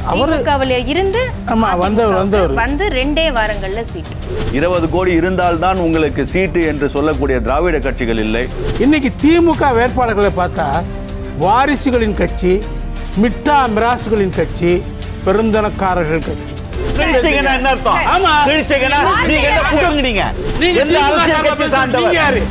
திமுகவில இருந்து வந்து 2 வாரங்கள்ல சீட். 20 கோடி இருந்தால்தான் உங்களுக்கு சீட்டு என்று சொல்லக்கூடிய திராவிட கட்சிகள் இல்லை. இன்னைக்கு திமுக வேட்பாளர்களை பார்த்தா வாரிசுகளின் கட்சி, மிட்டா மிராசுகளின் கட்சி, பெருந்தனக்காரர்கள் கட்சி. என்ன அர்த்தம்? ஆமா, நீங்க என்ன புகங்குறீங்க? எந்த அரசியல் கட்சி சார்ந்தவர்? யாரு?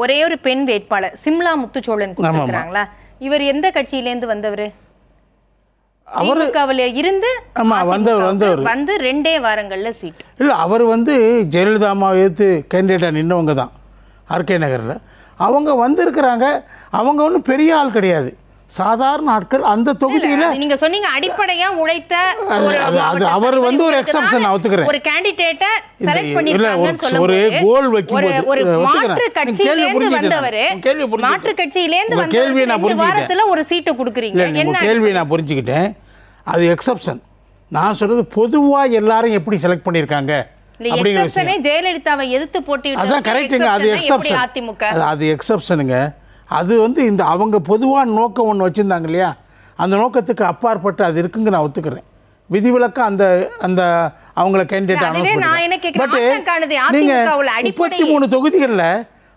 ஒரே ஒரு பெண் வேட்பாளர் சிம்லா முத்துச்சோழன் கொடுத்திருக்காங்களா? இவர் எந்த கட்சியிலேருந்து வந்தவர்? திமுகவில இருந்து வந்து 2 வாரங்கள்ல சீட். இல்லை, அவர் வந்து ஜெயலலிதா அம்மா எதிர்த்து கேண்டிடேட்டாக நின்றவங்க தான் ஆர்கே நகரில். அவங்க வந்திருக்கிறாங்க. அவங்க ஒன்றும் பெரிய ஆள் கிடையாது, சாதாரண ஆட்கள். அந்த தொகுதியில் நீங்க சொன்னீங்க அடிப்படையா உழைத்த அவர் வந்து ஒரு எக்ஸப்ஷன் ஒத்துக்கிறேன். ஒரு கேண்டிடேட்டை செலக்ட் பண்ணிருக்காங்கன்னு சொல்லும்போது ஒரு கோல் வைக்கும்போது ஒரு மாற்று கட்சியிலேந்து வந்தவர், மாற்று கட்சியிலேந்து வந்த கேள்வியை நான் புரிஞ்சுக்கிட்டேன். ஒரு சீட்டு கொடுக்குறீங்க. என்ன கேள்வியை நான் புரிஞ்சுக்கிட்டேன். அது எக்ஸப்ஷன். நான் சொல்றது பொதுவாக எல்லாரும் எப்படி செலக்ட் பண்ணியிருக்காங்க அப்படிங்கிற விஷயம். ஜெயலலிதாவை எதிர்த்து போட்டியிட்டு அதான் கரெக்டுங்க. அது எக்ஸப்ஷன். அது எக்ஸப்ஷனுங்க. அது வந்து இந்த அவங்க பொதுவான நோக்கம் ஒன்று வச்சுருந்தாங்க இல்லையா, அந்த நோக்கத்துக்கு அப்பாற்பட்டு அது இருக்குங்க, நான் ஒத்துக்கிறேன். விதிவிலக்க அந்த அந்த அவங்கள கேண்டிடேட் அனௌன்ஸ். பட் நீங்கள் 33 தொகுதிகளில்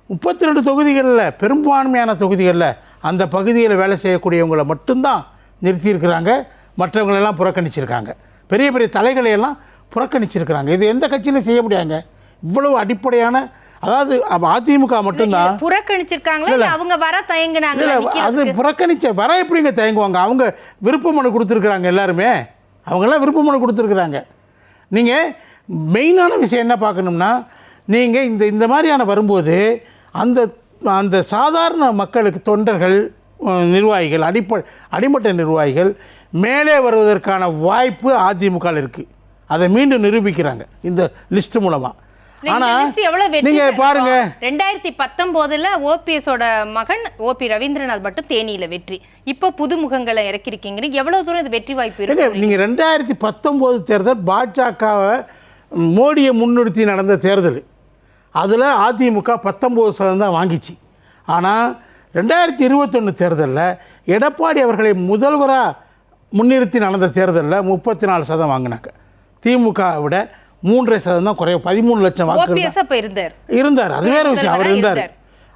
32 தொகுதிகளில் பெரும்பான்மையான தொகுதிகளில் அந்த பகுதியில் வேலை செய்யக்கூடியவங்களை மட்டும்தான் நிறுத்தியிருக்கிறாங்க. மற்றவங்களெல்லாம் புறக்கணிச்சிருக்காங்க. பெரிய பெரிய தலைகளையெல்லாம் புறக்கணிச்சிருக்கிறாங்க. இது எந்த கட்சியிலும் செய்ய முடியாங்க. இவ்வளவு அடிப்படையான, அதாவது அதிமுக மட்டும்தான் புறக்கணிச்சிருக்காங்களா? அவங்க வர தயங்குனாங்க. அது புறக்கணிச்ச வர எப்படிங்க தயங்குவாங்க? அவங்க விருப்ப மனு கொடுத்துருக்குறாங்க. எல்லாருமே அவங்கெல்லாம் விருப்ப மனு கொடுத்துருக்குறாங்க. நீங்கள் மெயினான விஷயம் என்ன பார்க்கணும்னா, நீங்கள் இந்த மாதிரியான வரும்போது அந்த அந்த சாதாரண மக்களுக்கு, தொண்டர்கள், நிர்வாகிகள், அடிமட்ட நிர்வாகிகள் மேலே வருவதற்கான வாய்ப்பு அதிமுகவில் இருக்குது. அதை மீண்டும் நிரூபிக்கிறாங்க இந்த லிஸ்ட் மூலமாக. நீங்க பாருங்க, 2019 ஓபிஎஸோட மகன் ஓபி ரவீந்திரநாத் மட்டும் தேனியில வெற்றி. இப்ப புதுமுகங்களை இறக்கிருக்கீங்க. எவ்வளவு தூரம் இது வெற்றி வாய்ப்பு இருக்கு? நீங்க 2019 தேர்தல் பாஜகவை மோடியை முன்னிறுத்தி நடந்த தேர்தல். அதில் அதிமுக 19% தான் வாங்கிச்சு. ஆனால் 2021 தேர்தலில் எடப்பாடி அவர்களை முதல்வராக முன்னிறுத்தி நடந்த தேர்தலில் 34% வாங்கினாங்க. திமுக விட 3.5% தான் குறைய, 13 லட்சம் வாக்குகள் இருந்தார். அது வேறு விஷயம், அவர் இருந்தார்.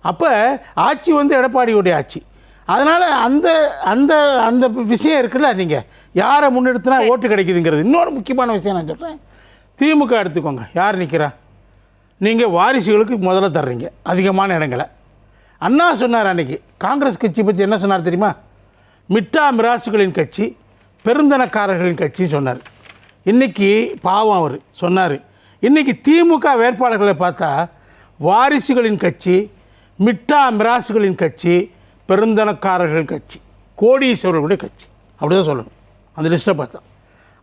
அப்போ ஆட்சி வந்து எடப்பாடியுடைய ஆட்சி. அதனால் அந்த அந்த அந்த விஷயம் இருக்குல்ல, நீங்கள் யாரை முன்னெடுத்துனா ஓட்டு கிடைக்குதுங்கிறது. இன்னொரு முக்கியமான விஷயம் நான் சொல்கிறேன். திமுக எடுத்துக்கோங்க, யார் நிற்கிறா? நீங்கள் வாரிசுகளுக்கு முதல்ல தர்றீங்க அதிகமான இடங்களை. அண்ணா சொன்னார் அன்றைக்கி, காங்கிரஸ் கட்சி பற்றி என்ன சொன்னார் தெரியுமா? மிட்டா மிராசுகளின் கட்சி, பெருந்தனக்காரர்களின் கட்சி சொன்னார். இன்றைக்கி பாவம் அவர் சொன்னார். இன்றைக்கி திமுக வேட்பாளர்களை பார்த்தா வாரிசுகளின் கட்சி, மிட்டா மிராசுகளின் கட்சி, பெருந்தனக்காரர்கள் கட்சி, கோடீஸ்வரர்களுடைய கட்சி, அப்படி தான் சொல்லணும் அந்த லிஸ்ட்டை பார்த்தா.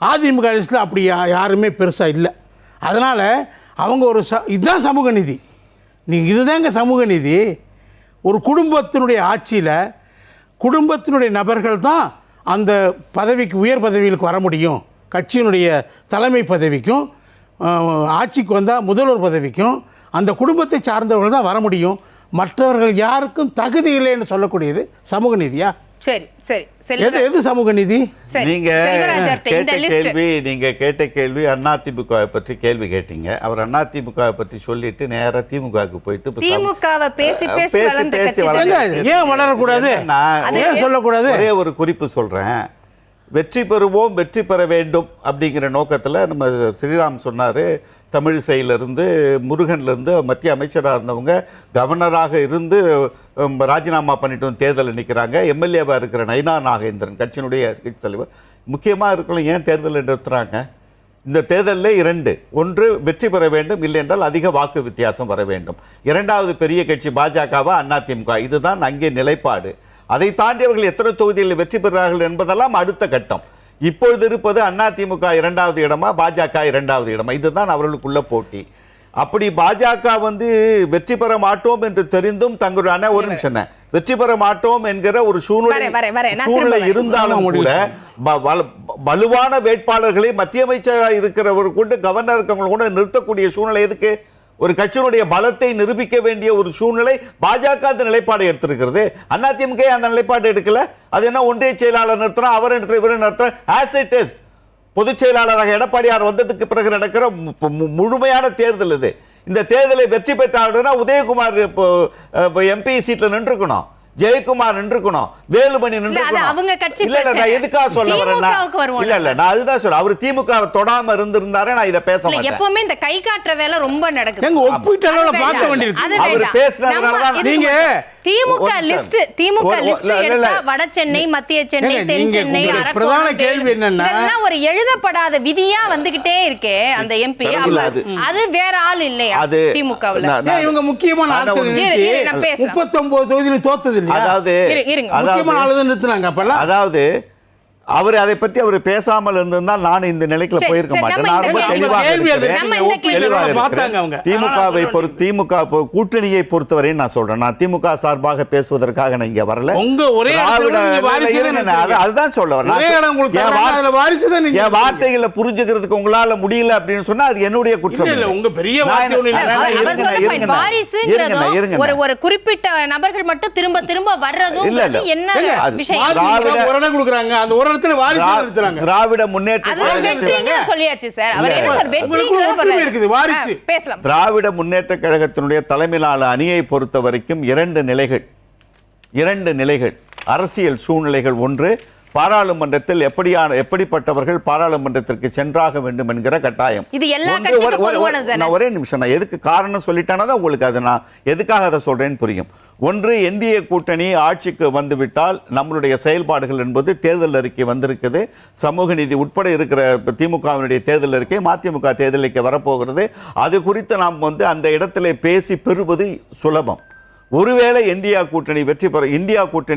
அதிமுக லிஸ்ட்டில் அப்படி யாருமே பெருசாக இல்லை. அதனால் அவங்க ஒரு இதுதான் சமூக நீதி. நீங்கள் இதுதாங்க சமூக நீதி. ஒரு குடும்பத்தினுடைய ஆட்சியில் குடும்பத்தினுடைய நபர்கள் தான் அந்த பதவிக்கு, உயர் பதவிகளுக்கு வர முடியும். கட்சியினுடைய தலைமை பதவிக்கும், ஆட்சிக்கு வந்தால் முதல்வர் பதவிக்கும் அந்த குடும்பத்தை சார்ந்தவர்கள் தான் வர முடியும். மற்றவர்கள் யாருக்கும் தகுதி இல்லைன்னு சொல்லக்கூடியது சமூக நீதியா? சரி சரி, எது சமூக நீதி? நீங்க கேட்ட கேள்வி அதிமுக பற்றி கேள்வி கேட்டீங்க. அவர் அதிமுக பற்றி சொல்லிட்டு நேரா திமுகவுக்கு போயிட்டு ஏன் வளரக்கூடாது, ஏன் சொல்லக்கூடாது? ஒரே ஒரு குறிப்பு சொல்றேன். வெற்றி பெறுவோம், வெற்றி பெற வேண்டும் அப்படிங்கிற நோக்கத்தில் நம்ம ஸ்ரீராம் சொன்னார். தமிழிசையிலிருந்து முருகன்லேருந்து மத்திய அமைச்சராக இருந்தவங்க கவர்னராக இருந்து ராஜினாமா பண்ணிட்டு தேர்தலில் நிற்கிறாங்க. எம்எல்ஏவாக இருக்கிற நயினா நாகேந்திரன் கட்சியினுடைய கட்சி தலைவர் முக்கியமாக இருக்கலாம். ஏன் தேர்தலில் நிறுத்துகிறாங்க? இந்த தேர்தலில் 2, ஒன்று வெற்றி பெற வேண்டும், இல்லை என்றால் அதிக வாக்கு வித்தியாசம் வர வேண்டும். இரண்டாவது பெரிய கட்சி பாஜகவா அதிமுக, இதுதான் அங்கே நிலைப்பாடு. அதை தாண்டி அவர்கள் எத்தனை தொகுதிகளில் வெற்றி பெறுகிறார்கள் என்பதெல்லாம் அடுத்த கட்டம். இப்பொழுது இருப்பது அதிமுக 2வது இடமா, பாஜக 2வது இடமா, இதுதான் அவர்களுக்குள்ள போட்டி. அப்படி பாஜக வெற்றி பெற மாட்டோம் என்று தெரிந்தும் தங்களுடைய ஒரு நிமிஷம் வெற்றி பெற மாட்டோம் என்கிற ஒரு சூழ்நிலை இருந்தாலும் கூட வலுவான வேட்பாளர்களை மத்திய அமைச்சராக இருக்கிறவர் கூட கவர்னர் இருக்கவங்க கூட நிறுத்தக்கூடிய சூழ்நிலை எதுக்கு? ஒரு கட்சியினுடைய பலத்தை நிரூபிக்க வேண்டிய ஒரு சூழ்நிலை பாஜக அந்த நிலைப்பாடு எடுத்திருக்கிறது. அதிமுக அந்த நிலைப்பாடு எடுக்கல. அது என்ன ஒன்றிய செயலாளர் நிறுத்தணும், அவர் நிறுத்த, இவர் நிறுத்த, ஆஸ் இட் இஸ். பொதுச் செயலாளராக எடப்பாடியார் வந்ததுக்கு பிறகு நடக்கிற முழுமையான தேர்தல் இது. இந்த தேர்தலை வெற்றி பெற்றாருன்னா உதயகுமார் எம்பி சீட்ல நின்றுக்கணும், ஜெயக்குமார் நின்றுக்கணும், வேலுமணி நின்றுக்கணும். அவங்க கட்சி இல்ல நான் எதுக்காக சொல்ல வரேன்னா இல்ல நான் அதுதான் சொல்றேன். அவர் திமுக தொடாம இருந்திருந்தாரே நான் இத பேச மாட்டேன். எப்பவுமே இந்த கை காட்டுற வேலை ரொம்ப நடக்குது. எங்க ஒப்பிட்டளவுல பார்க்க வேண்டியிருக்கு. அவர் பேசினதுனால தான் நீங்க திமுக லிஸ்ட் எடுத்தா வட சென்னை, மத்திய சென்னை, தென் சென்னை, பிரதான கேள்வி என்னன்னா இதெல்லாம் ஒரு எழுதப்படாத விதியா வந்துகிட்டே இருக்கே அந்த எம்பி. அது வேற ஆள் இல்லையா திமுகவுல? இவங்க முக்கியமான ஆட்கள் 39 தொகுதியில தோத்தது இல்லையா? முக்கியமான ஆளு தான் நிறுத்துனாங்க அப்பெல்லாம். அதாவது அவர் அதை பற்றி அவர் பேசாமல் இருந்திருந்தால் நான் இந்த நிலைக்குள்ள போயிருக்க மாட்டேன். நான் ரொம்ப திமுக கூட்டணியை பொறுத்தவரை நான் சொல்றேன். நான் திமுக சார்பாக பேசுவதற்காக நான் இங்க வரல. அதுதான் சொல்ல வரேன். என் வார்த்தைகளை புரிஞ்சுக்கிறதுக்கு உங்களால முடியல அப்படின்னு சொன்னா அது என்னுடைய குற்றம். உங்க பெரிய ஒரு குறிப்பிட்ட நபர்கள் மட்டும் திரும்ப திரும்ப வர்றதும் என்ன விஷயம்? திராவிட முன்னேற்ற திராவிட முன்னேற்ற கழகத்தினுடைய தலைமையிலான அணியை பொறுத்த வரைக்கும் இரண்டு நிலைகள் அரசியல் சூழ்நிலைகள். ஒன்று, பாராளுமன்றத்தில் எப்படிப்பட்டவர்கள் பாராளுமன்றத்திற்கு சென்றாக வேண்டும் என்கிற கட்டாயம். ஒரே நிமிஷம், நான் எதுக்கு காரணம் சொல்லிட்டானதான் உங்களுக்கு அதை நான் எதுக்காக அதை சொல்றேன்னு புரியும். ஒன்று, என்டிஏ கூட்டணி ஆட்சிக்கு வந்துவிட்டால் நம்மளுடைய செயல்பாடுகள் என்பது தேர்தல் அறிக்கை வந்திருக்குது. சமூக நீதி உட்பட இருக்கிற திமுகவினுடைய தேர்தல் அறிக்கை மதிமுக தேர்தலுக்கு வரப்போகிறது. அது குறித்து நாம் அந்த இடத்திலே பேசி பெறுவது சுலபம். ஒருவேளை இந்தியா கூட்டணி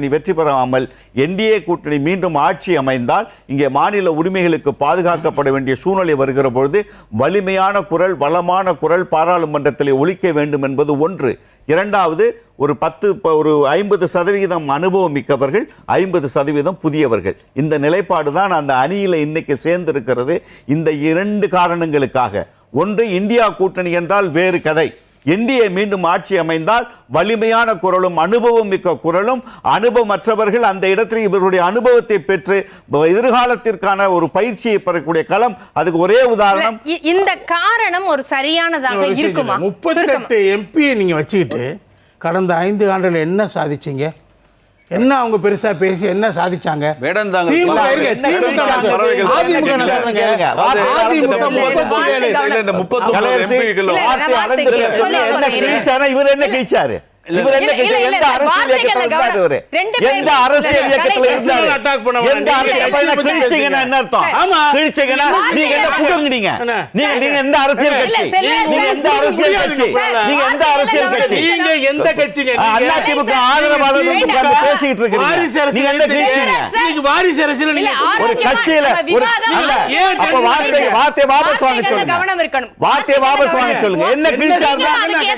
வெற்றி பெறாமல் என்டிஏ கூட்டணி மீண்டும் ஆட்சி அமைந்தால் இங்கே மாநில உரிமைகளுக்கு பாதுகாக்கப்பட வேண்டிய சூழ்நிலை வருகிற பொழுது வலிமையான குரல், வளமான குரல் பாராளுமன்றத்தில் ஒலிக்க வேண்டும் என்பது ஒன்று. இரண்டாவது, ஒரு 50% அனுபவம் மிக்கவர்கள், 50% புதியவர்கள். இந்த நிலைப்பாடு தான் அந்த அணியில இன்னைக்கு சேர்ந்திருக்கிறது. இந்த இரண்டு காரணங்களுக்காக. ஒன்று, இந்தியா கூட்டணி என்றால் வேறு கதை. என்டிஏ மீண்டும் ஆட்சி அமைந்தால் வலிமையான குரலும் அனுபவம் மிக்க குரலும், அனுபவமற்றவர்கள் அந்த இடத்தில் இவருடைய அனுபவத்தை பெற்று எதிர்காலத்திற்கான ஒரு பயிற்சியை பெறக்கூடிய களம். அதுக்கு ஒரே உதாரணம். இந்த காரணம் ஒரு சரியானதாக இருக்குமா? 38 எம்பியை நீங்க வச்சுக்கிட்டு கடந்த 5 ஆண்டுகள் என்ன சாதிச்சீங்க? என்ன அவங்க பெருசா பேசி என்ன சாதிச்சாங்க? இவர் என்ன கிழிச்சாரு? இவர் என்ன எந்த அரசியல் இயக்கத்தில் இருந்தாரு? எந்த அரசியல் இயக்கத்தில் இருந்தாரு? எந்த அரசியல் கிழிச்சீங்கன்னா என்ன அர்த்தம்? கிழிச்சீங்கன்னா நீங்க என்ன புடுங்குனீங்க? நீங்க எந்த அரசியல் கட்சி? நீங்க எந்த அரசியல் கட்சி? நீங்க எந்த அரசியல் கட்சி? நீங்க எந்த கட்சிங்க? அதிமுக ஆதரவாளர் உட்கார்ந்து பேசிட்டு இருக்கீங்க. நீங்க என்ன கிழிச்சீங்க? நீங்க வாரிசு அரசியல் நீங்க ஒரு கட்சியில ஒரு அல்ல. அப்ப வார்த்தை வாபஸ் வாங்க சொல்லுங்க. வார்த்தை வாபஸ் வாங்க சொல்லுங்க. என்ன கிழிச்சாங்க?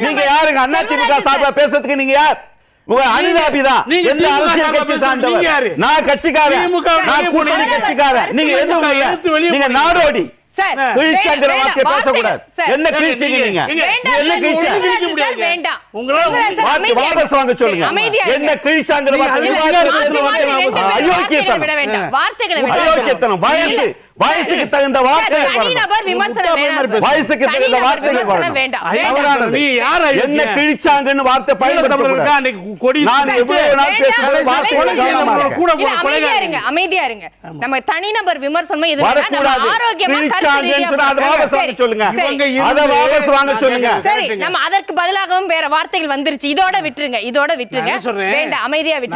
நீங்க யாருங்க? அதிமுக சார்பா பேச நீங்க யார்? உங்க அனிதாபிதான். எந்த அரசியல் கட்சி சார்ந்தவர்? நான் கட்சிக்காரன், நான் கூட்டணி கட்சிக்காரன். நீங்க எதுவும் இல்ல, நீங்க நாடோடி. கிழிச்சங்கிற வார்த்தையை பேசக்கூடாது. என்ன கிழிச்சீங்க? நீங்க என்ன கிழிச்சீங்க? வாபஸ் வாங்க சொல்லுங்க. என்ன கிழிச்சாங்கிற அயோக்கியத்தனம். வயசுக்கு தகுந்த வார்த்தைகள் வயசுக்கு தகுந்த வார்த்தைகள் என்ன கிழிச்சாங்கன்னு வார்த்தை பயன்படுத்த. நான் எவ்வளவு நாள் பேசும்போது அமைதியா இருங்க. நம்ம தனிநபர் விமர்சனம் அதற்கு பதிலாகவும் வேற வார்த்தைகள் வந்துருச்சு. இதோட விட்டுருங்க, வேண்டாம், அமைதியா விட்டுருங்க.